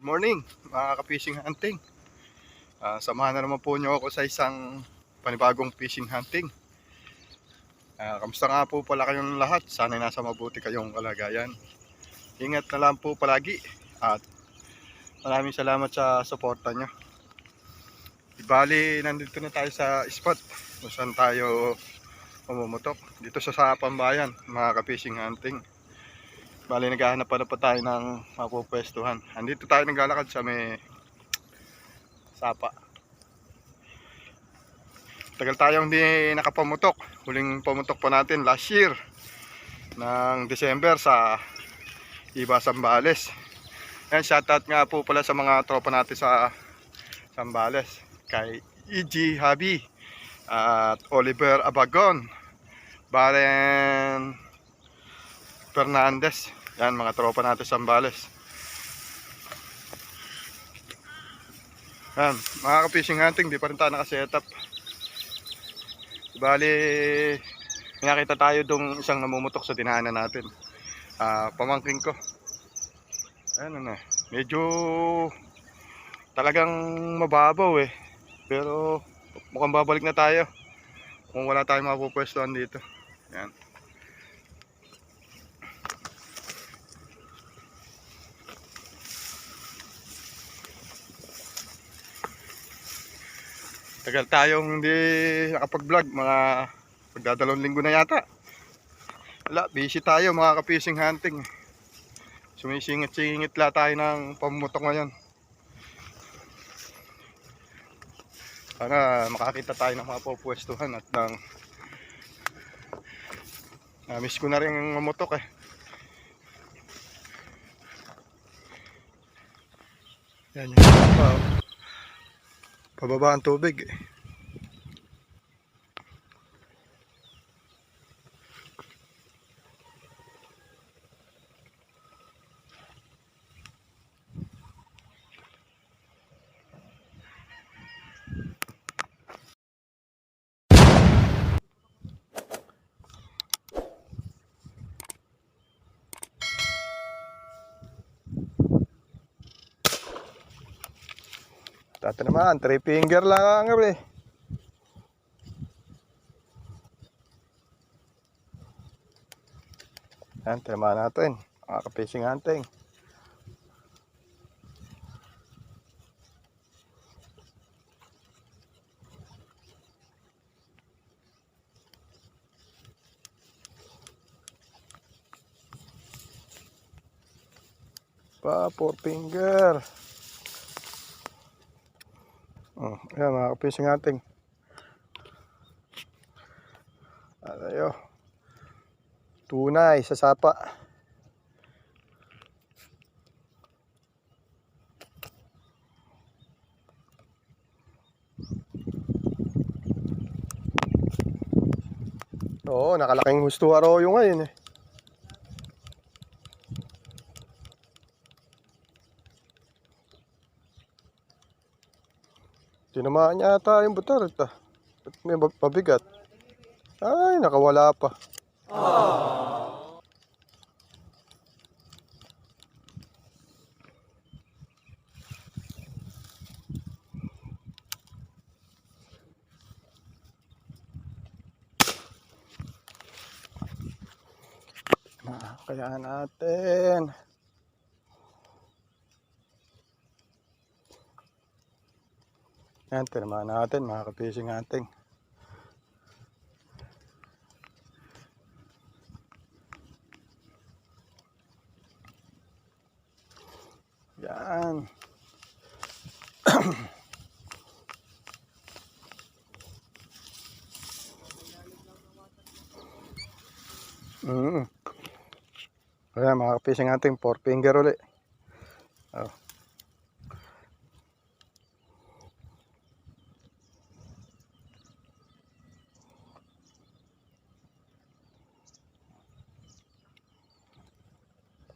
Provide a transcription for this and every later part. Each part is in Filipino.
Good morning mga ka-fishing hunting. Samahan na naman po nyo ako sa isang panibagong fishing hunting. Kamusta nga po pala kayong lahat? Sana nasa mabuti kayong kalagayan. Ingat na lang po palagi at maraming salamat sa suporta nyo. Ibali, nandito na tayo sa spot kung saan tayo pumumutok. Dito sa Pambayan mga ka-fishing hunting. Bali, naghahanap pa tayo ng mapupwestuhan. Andito tayo naglalakad sa may sapa. Tagal tayong hindi nakapamutok. Huling pumutok pa natin last year ng December sa Iba, Zambales. Yan, shoutout nga po pala sa mga tropa natin sa Zambales. Kay E.G. Habi at Oliver Abagon, Baren Fernandez. Yan, mga tropa natin sa Zambales. Yan, mga ka-fishing hunting, di pa rin tayo nakasetup. Bali, nakita tayo dong isang namumutok sa dinaanan natin. Pamangking ko. Ayan na. Medyo talagang mababaw eh. Pero mukhang babalik na tayo kung wala tayong mapupwestuhan dito. Ayan. Tagal tayong hindi nakapag-vlog, mga pagdadalawang linggo na yata. Wala, busy tayo mga ka-fishing hunting. Sumisingit-singit la tayo ng pamumutok ngayon. Sana makakita tayo ng mga pupwestuhan at ng miss ko na rin mamutok eh. Yan yung pababa ang tubig eh. Dati naman, 3 finger lang eh. Yan, tinamaan natin. Mga ka-fishing hunting. Pa, 4 finger. Ayan mga ka-fishing hunting. Ayo. Tunay sa sapa. Oo, nakalaking husto arroyo ngayon eh. Tinamaan niya ata yung butar ito. May mabigat. Ay, nakawala pa. Kaya natin. Yan, tinamaan natin mga ka-fishing hunting. Yan. Kaya mga ka-fishing hunting, 4 finger ulit. Oh.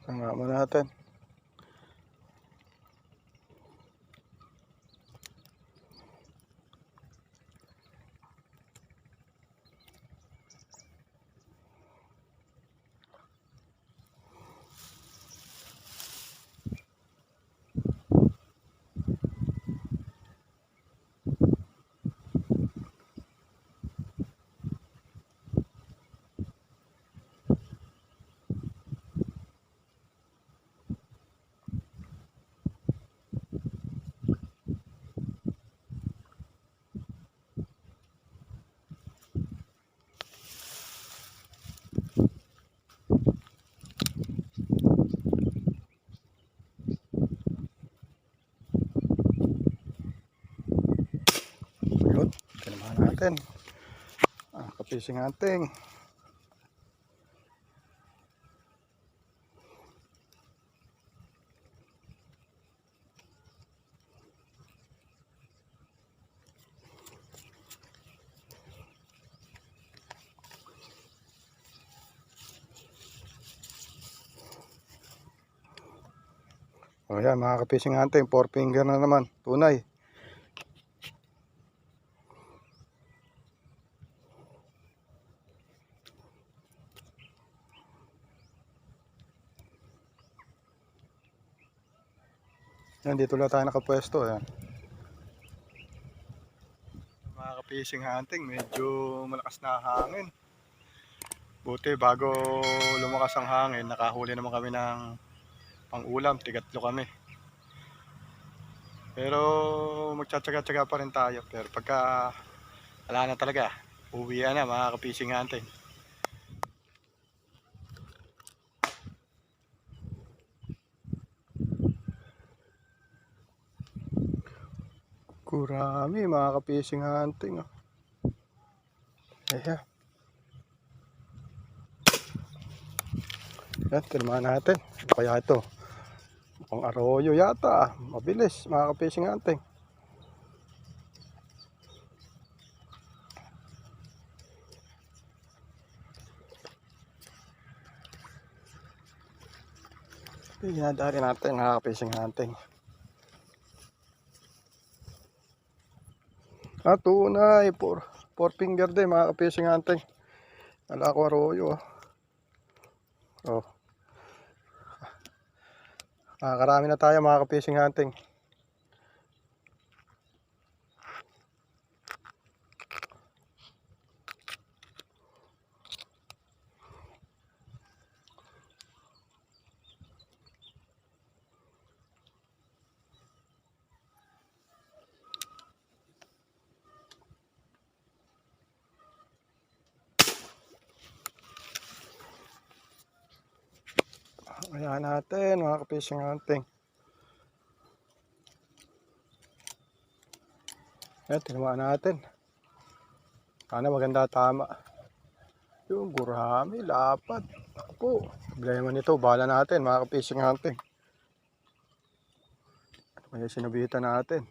Sanga mo natin. natin. Kapising hunting. O yan mga kapising hunting, 4 finger na naman, tunay. Yan, dito lang tayo nakapwesto. Yan. Mga kapising hunting, medyo malakas na hangin. Buti bago lumakas ang hangin, nakahuli naman kami ng pang-ulam, tigatlo kami. Pero magtsatsaga-tsaga pa rin tayo. Pero pagka wala na talaga, uwian na mga kapising hunting. Kurami mga kapising hunting. Ayan. Yan, tinamaan natin. Ano kaya ito? Mukhang arroyo yata. Mabilis mga kapising hunting. Dinadari natin mga kapising hunting. Tunay. 4 finger din mga kapising hunting. Wala ko arroyo. Oh. Karami na tayo mga kapising hunting. Ayan natin mga kapising hunting. Ayan, tinamaan natin. Sana maganda tama. Yung gurami, lapad. Ako po, problema nito, bahala natin mga kapising hunting. Ano kaya sinabitan natin?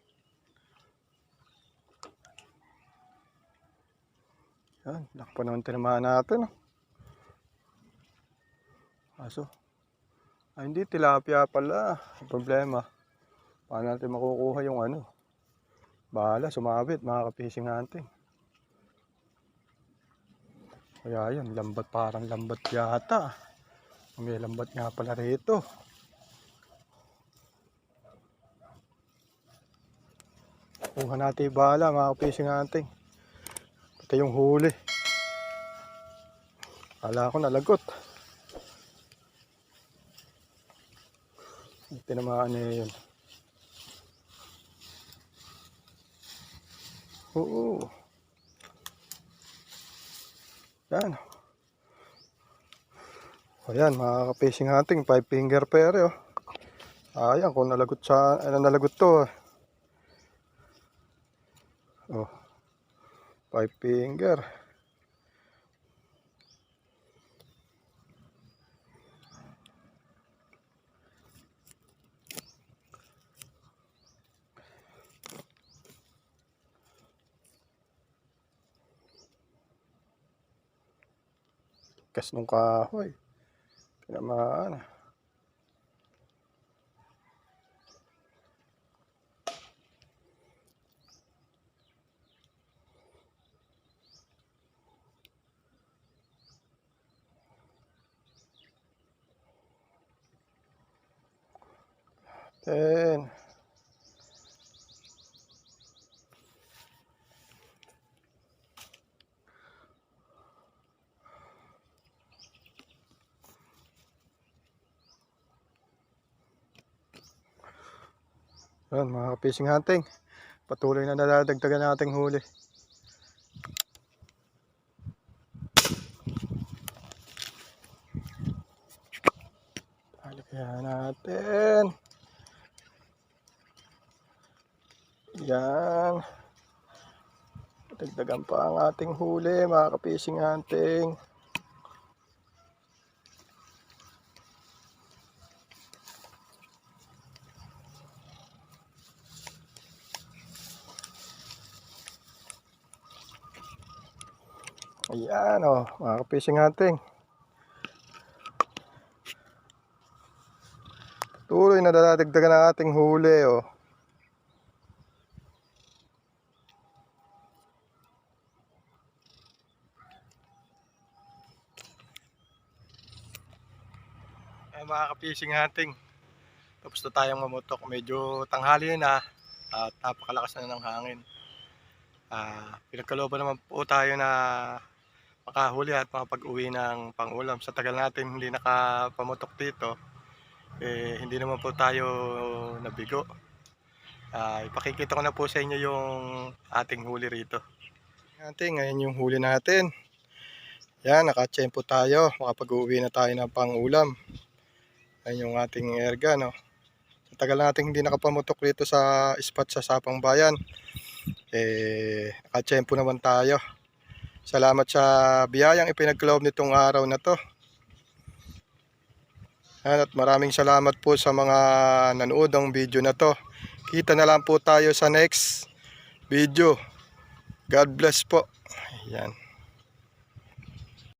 Yan, lakpa naman tinamaan natin. Aso. Ay, hindi, tilapia pala. Problema. Paano natin makukuha yung ano? Bahala, sumabit mga kapising hunting. Kaya yun, lambat, parang lambat yata. May lambat nga pala rito. Kuha natin bahala mga kapising hunting. Pati yung huli. Kala ko nalagot. Tinamaan niya yun. Oo. Yan. Ayan mga kapising hunting, 5 finger pair. Ayan kung nalagot sa, nalagot to. 5 finger. Kas nung kahoy. Tinamaan. Then yan mga kapising hunting, patuloy na nadadagdagan nating huli. Halikayan natin. Yan. Dagdagan pa ang ating huli, mga ka-fishing hunting. Ayan o, mga ka-fishing hunting. Tuloy na dadagdagan ang ating huli o. Ay, mga ka-fishing hunting, tapos na tayong mamutok. Medyo tanghali na at napakalakas na ng hangin. Pinagkalooban naman po tayo na makahuli at makapag-uwi ng pang-ulam. Sa tagal natin hindi nakapamutok dito, hindi naman po tayo nabigo. Ipakikita ko na po sa inyo yung ating huli rito. Ngayon yung huli natin. Yan, nakatsempo tayo. Makapag-uwi na tayo ng pang-ulam. Ayan yung ating erga, no. Sa tagal natin hindi nakapamutok rito sa spot sa Sapang Bayan, nakatsempo naman tayo. Salamat sa biyayang ipinagkaloob nitong araw na to. At maraming salamat po sa mga nanood ng video na to. Kita na lang po tayo sa next video. God bless po. Ayan.